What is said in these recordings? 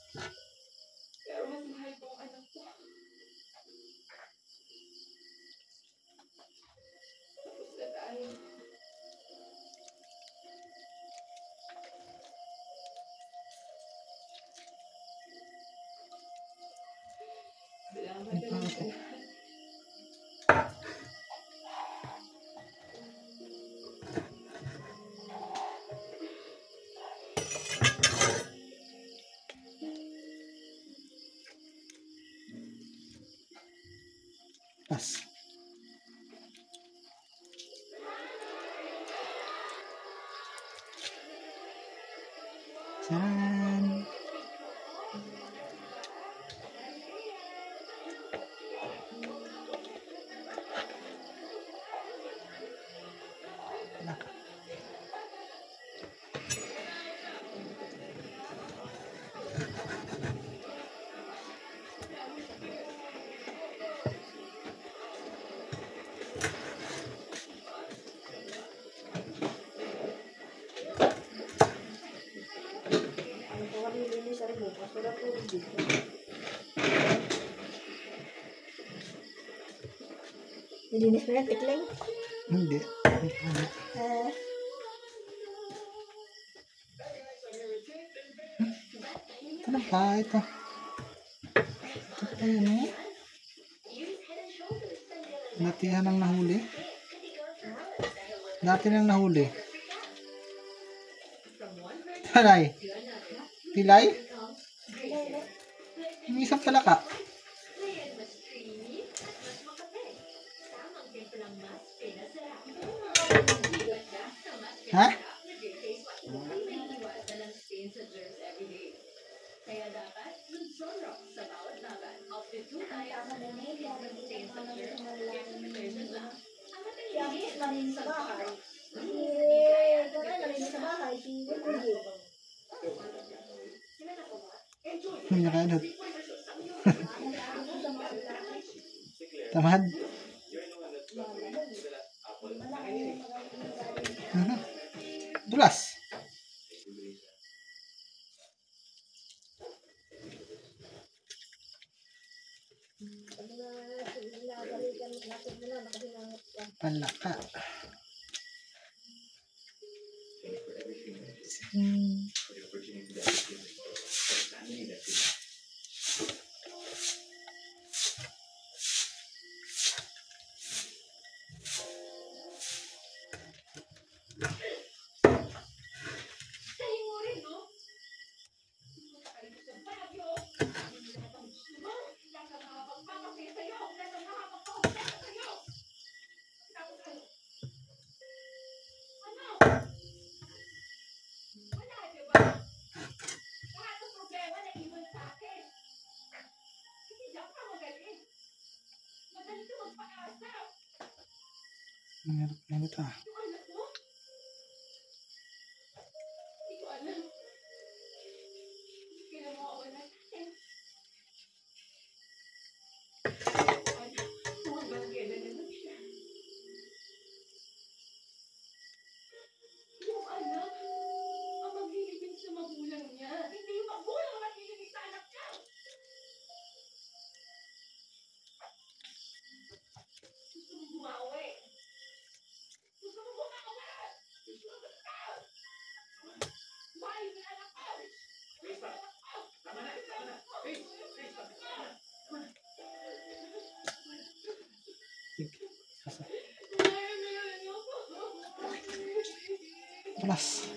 Pero mas mahal ko ang anak ko. Tapos na tayo. Salamat na lang sa lahat. Pas. Saran. Laka. Nilinis mo na tikling? Hindi. Ito na pa. Ito. Ayan o. Natihan ang nahuli. Dati nang nahuli. Talay. Tilay? Yung isang palaka. Ha? Malinis sa bahay. Malinis sa bahay. May nakainot. Tamad. Dulas. Palaka. Meron na ito. Hindi ko alam. Kinawawa natin. Hanggang kailan na lang siya. Yung anak, ang maglilibing sa magulang niya. Hindi yung magulang ang maglilibing sa anak niya. Gusto mo bumawi. Gusto mo bumawi. Gusto mo bumawi. Mahal mo yung anak ko. Tama na. Please. Dulas.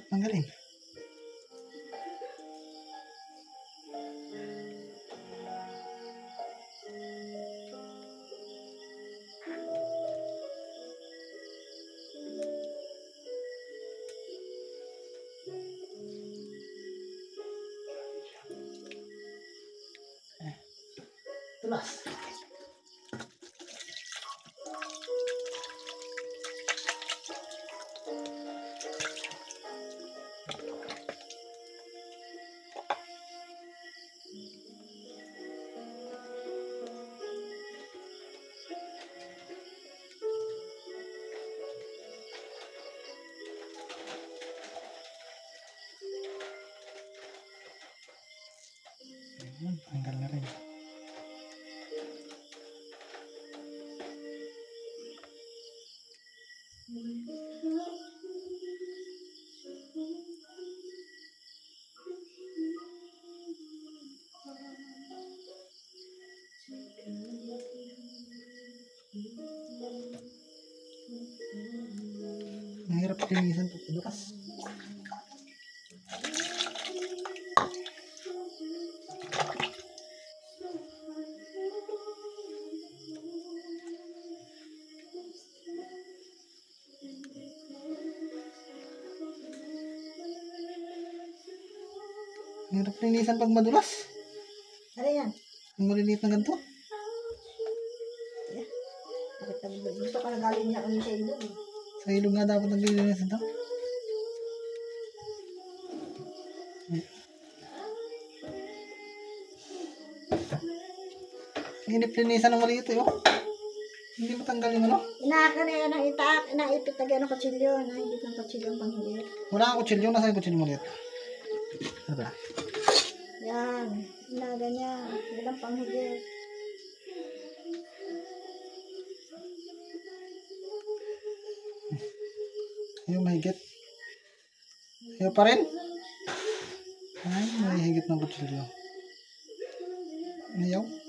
Tanggalin. Tulas. Tanggal na rin. Mahirap linisan pag bukas. Mahirap linisan pag madulas. Ano yan? Ang maliliit na ganito. Bakit kami ba? Gusto ka na galing niya kami sa ilog. Sa ilog nga dapat naglilinis ito. Hinip linisan ng maliit eh. Oh. Hindi matanggal yung ano. Inaaka na yan ang itaak. Inaipit na gano'ng kutsilyo. Naipit ng kutsilyo ang panghigit. Wala kang kutsilyo. Nasa yung kutsilyo maliit. Ano ba? Yan. Inaga niya. Yan ang panghigit. Ayaw mahigit. Ayaw pa rin. Ay, may higit ng kutsilyo. Ayaw.